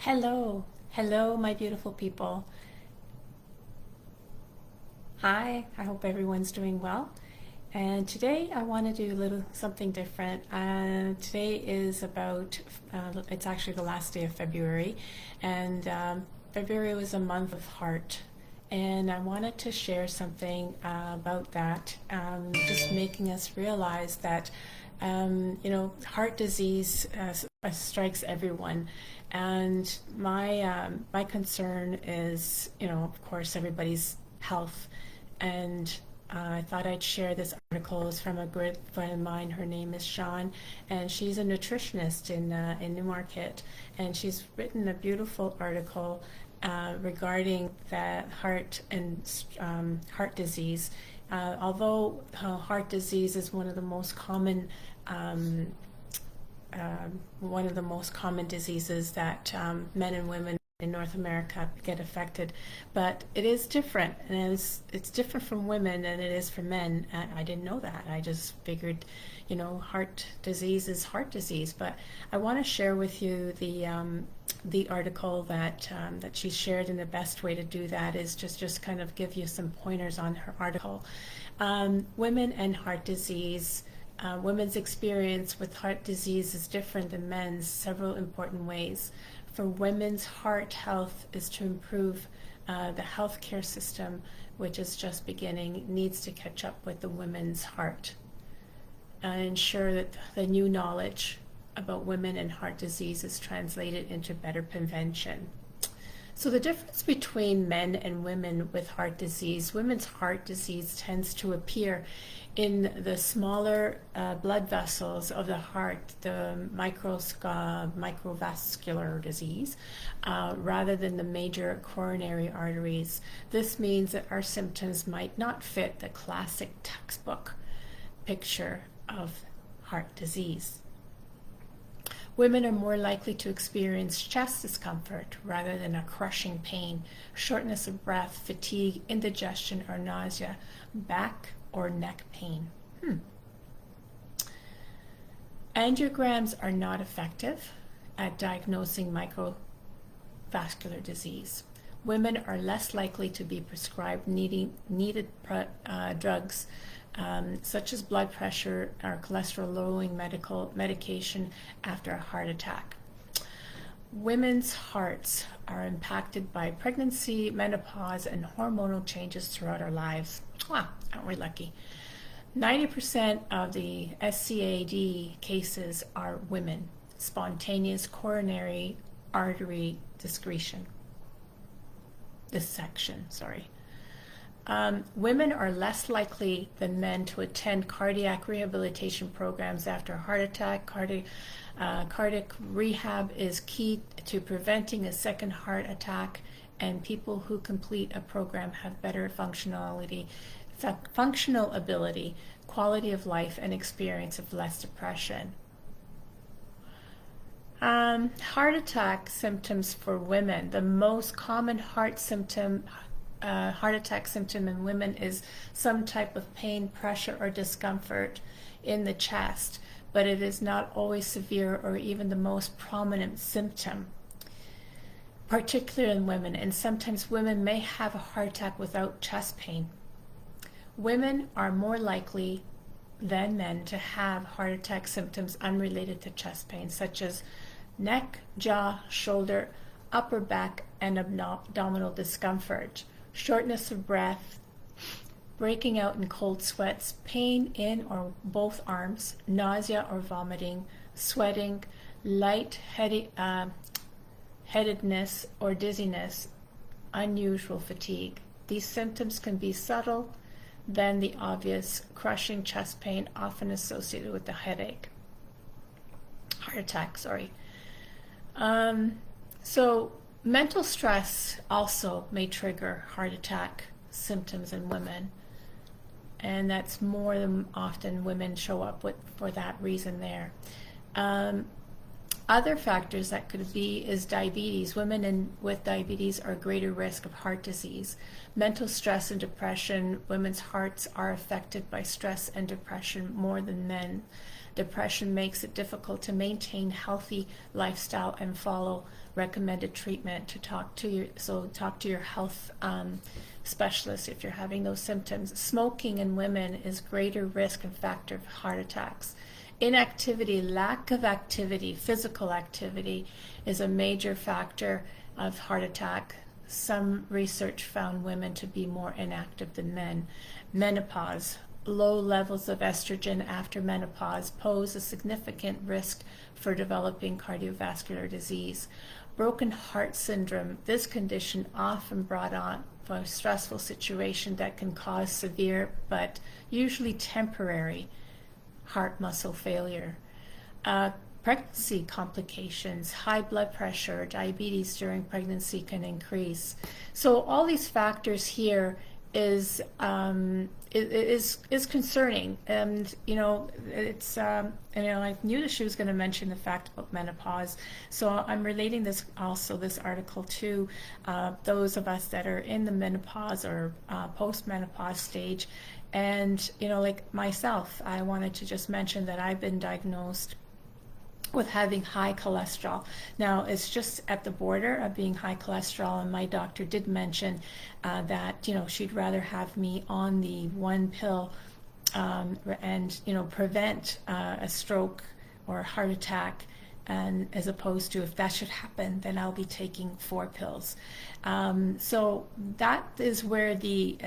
Hello, my beautiful people. Hi, I hope everyone's doing well. And today I want to do a little something different. Today is it's actually the last day of February, and February was a month of heart. And I wanted to share something about that, just making us realize that, heart disease strikes everyone. And my concern is, of course, everybody's health. And I thought I'd share this article. It's from a good friend of mine. Her name is Shawn, and she's a nutritionist in Newmarket. And she's written a beautiful article regarding that heart and heart disease. Although heart disease is one of the most common diseases that men and women in North America get affected, but it is different, and it's different from women than it is for men. I didn't know that. I just figured, heart disease is heart disease. But I want to share with you the article that she shared, and the best way to do that is just kind of give you some pointers on her article. Women and heart disease. Women's experience with heart disease is different than men's several important ways. For women's heart health is to improve the healthcare system, which is just beginning, needs to catch up with the women's heart and ensure that the new knowledge about women and heart disease is translated into better prevention. So the difference between men and women with heart disease, women's heart disease tends to appear in the smaller blood vessels of the heart, the microvascular disease, rather than the major coronary arteries. This means that our symptoms might not fit the classic textbook picture of heart disease. Women are more likely to experience chest discomfort rather than a crushing pain, shortness of breath, fatigue, indigestion, or nausea, back or neck pain. Angiograms are not effective at diagnosing microvascular disease. Women are less likely to be prescribed needed drugs such as blood pressure or cholesterol-lowering medication after a heart attack. Women's hearts are impacted by pregnancy, menopause, and hormonal changes throughout our lives. Wow, aren't we lucky? 90% of the SCAD cases are women, spontaneous coronary artery dissection. Women are less likely than men to attend cardiac rehabilitation programs after a heart attack. Cardiac rehab is key to preventing a second heart attack, and people who complete a program have better functional ability, quality of life, and experience of less depression. Heart attack symptoms for women. The most common heart attack symptom in women is some type of pain, pressure, or discomfort in the chest, but it is not always severe or even the most prominent symptom, particularly in women, and sometimes women may have a heart attack without chest pain. Women are more likely than men to have heart attack symptoms unrelated to chest pain, such as neck, jaw, shoulder, upper back, and abdominal discomfort, shortness of breath, breaking out in cold sweats, pain in or both arms, nausea or vomiting, sweating, headedness or dizziness, unusual fatigue. These symptoms can be subtle than the obvious crushing chest pain often associated with the heart attack. So mental stress also may trigger heart attack symptoms in women, and that's more than often women show up for that reason there. Other factors that could be is diabetes. Women with diabetes are greater risk of heart disease. Mental stress and depression. Women's hearts are affected by stress and depression more than men. Depression makes it difficult to maintain healthy lifestyle and follow recommended treatment. Talk to your health specialist if you're having those symptoms. Smoking in women is greater risk and factor of heart attacks. Inactivity, lack of activity, physical activity, is a major factor of heart attack. Some research found women to be more inactive than men. Menopause, low levels of estrogen after menopause pose a significant risk for developing cardiovascular disease. Broken heart syndrome, this condition often brought on by a stressful situation that can cause severe but usually temporary heart muscle failure. Pregnancy complications, high blood pressure, diabetes during pregnancy can increase. So all these factors here is concerning, and it's I knew that she was going to mention the fact about menopause, so I'm relating this article to those of us that are in the menopause or post-menopause stage. And like myself, I wanted to just mention that I've been diagnosed with having high cholesterol. Now, it's just at the border of being high cholesterol, and my doctor did mention that she'd rather have me on the one pill and prevent a stroke or a heart attack, and as opposed to, if that should happen, then I'll be taking 4 pills. So that is where the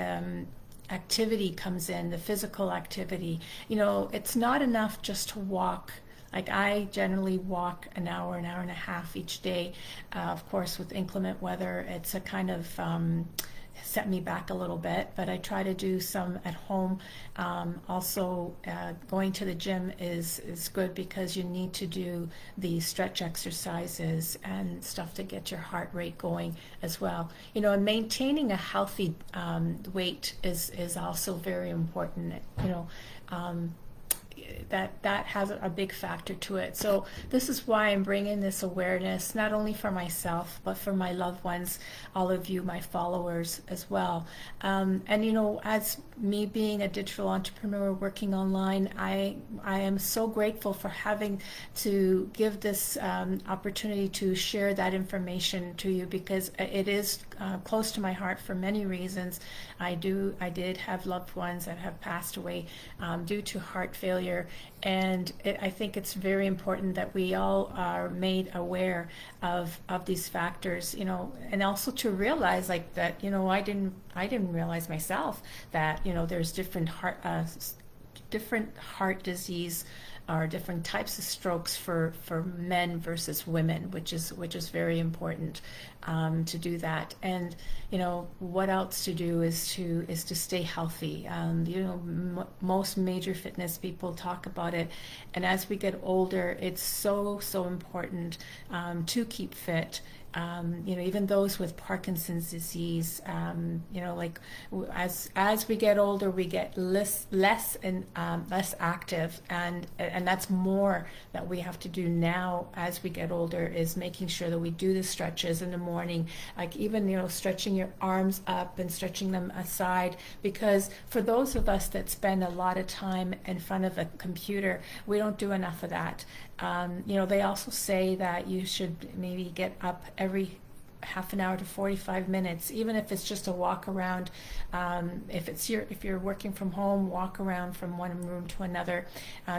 activity comes in, the physical activity. It's not enough just to walk. Like, I generally walk an hour and a half each day. Of course, with inclement weather, it's a kind of set me back a little bit, but I try to do some at home. Also, going to the gym is good because you need to do the stretch exercises and stuff to get your heart rate going as well. And maintaining a healthy weight is also very important. That has a big factor to it. So this is why I'm bringing this awareness, not only for myself, but for my loved ones, all of you, my followers as well. And as me being a digital entrepreneur working online, I am so grateful for having to give this opportunity to share that information to you, because it is close to my heart for many reasons. I did have loved ones that have passed away due to heart failure, and I think it's very important that we all are made aware of these factors, and also to realize like that, I didn't realize myself that there's different heart disease or different types of strokes for men versus women, which is very important to do that. And what else to do is to stay healthy. Most major fitness people talk about it, and as we get older, it's so important to keep fit. Even those with Parkinson's disease, like as we get older, we get less active, and that's more that we have to do now as we get older, is making sure that we do the stretches in the morning, like even stretching your arms up and stretching them aside, because for those of us that spend a lot of time in front of a computer, we don't do enough of that. They also say that you should maybe get up every half an hour to 45 minutes, even if it's just a walk around. If you're working from home, walk around from one room to another,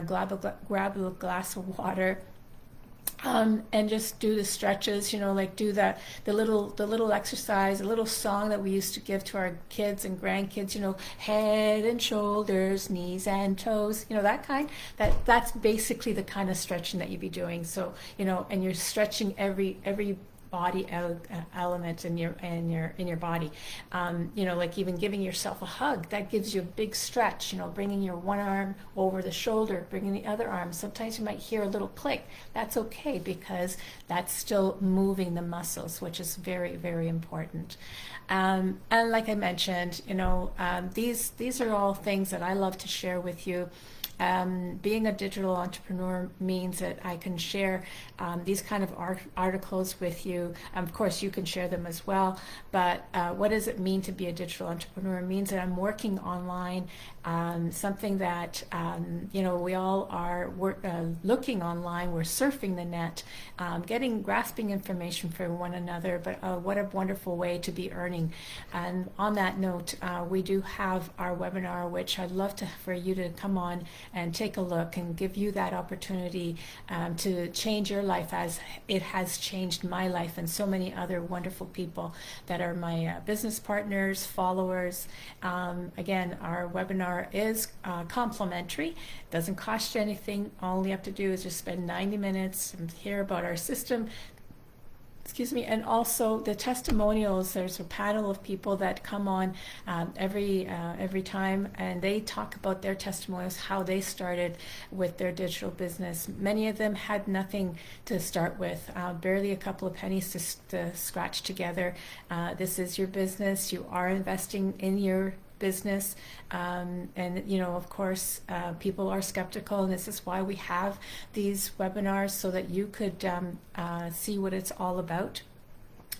grab a glass of water, and just do the stretches, like do the little exercise, a little song that we used to give to our kids and grandkids, head and shoulders, knees and toes, that's basically the kind of stretching that you'd be doing. So, and you're stretching every body element in your body, like even giving yourself a hug, that gives you a big stretch, bringing your one arm over the shoulder, bringing the other arm. Sometimes you might hear a little click. That's okay, because that's still moving the muscles, which is very, very important. And like I mentioned, these are all things that I love to share with you. Being a digital entrepreneur means that I can share these kind of articles with you. Of course, you can share them as well. But what does it mean to be a digital entrepreneur? It means that I'm working online, something that we all are looking online. We're surfing the net, grasping information from one another. But what a wonderful way to be earning. And on that note, we do have our webinar, which I'd love for you to come on and take a look and give you that opportunity to change your life as it has changed my life and so many other wonderful people that are my business partners, followers. Again, our webinar is complimentary. It doesn't cost you anything. All you have to do is just spend 90 minutes and hear about our system. Excuse me, and also the testimonials. There's a panel of people that come on every time, and they talk about their testimonials, how they started with their digital business. Many of them had nothing to start with, barely a couple of pennies to scratch together. This is your business. You are investing in your business, and of course people are skeptical, and this is why we have these webinars, so that you could see what it's all about.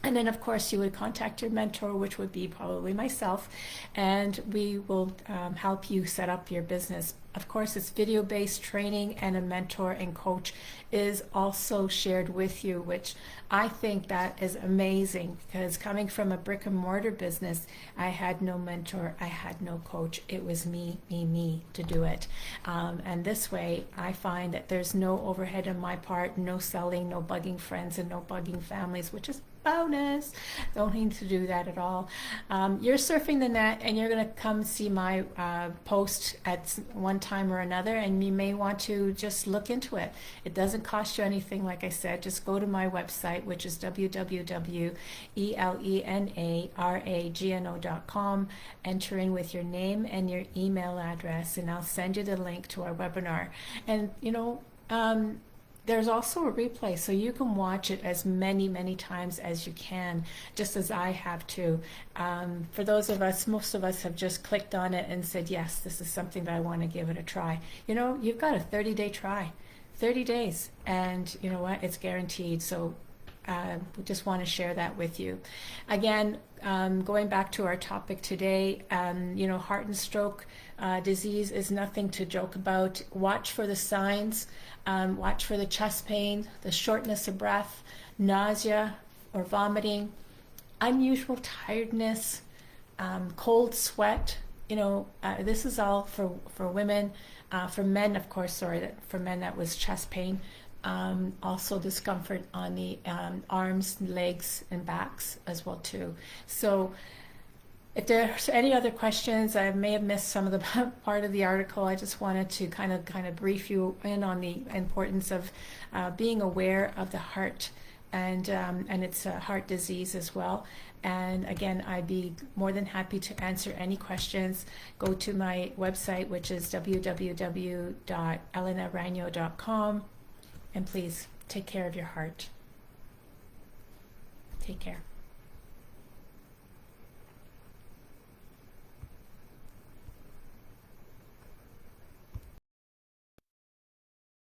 And then, of course, you would contact your mentor, which would be probably myself, and we will help you set up your business. Of course, it's video-based training, and a mentor and coach is also shared with you, which I think that is amazing, because coming from a brick and mortar business, I had no mentor, I had no coach. It was me to do it. And this way, I find that there's no overhead on my part, no selling, no bugging friends, and no bugging families, which is bonus. Don't need to do that at all. You're surfing the net, and you're going to come see my post at one time or another, and you may want to just look into it. It doesn't cost you anything. Like I said, just go to my website, which is www.helenaragno.com. Enter in with your name and your email address, and I'll send you the link to our webinar. And there's also a replay, so you can watch it as many times as you can, just as I have to. For those of us, most of us have just clicked on it and said, yes, this is something that I want to give it a try. You've got a 30-day try, 30 days, and you know what? It's guaranteed. So we just want to share that with you. Again, going back to our topic today, heart and stroke disease is nothing to joke about. Watch for the signs. Watch for the chest pain, the shortness of breath, nausea or vomiting, unusual tiredness, cold sweat. This is all for women. For men, of course, for men that was chest pain. Also discomfort on the arms, legs, and backs as well too. So if there's any other questions, I may have missed some of the part of the article. I just wanted to kind of brief you in on the importance of being aware of the heart and its heart disease as well. And again, I'd be more than happy to answer any questions. Go to my website, which is www.helenaragno.com. And please take care of your heart. Take care.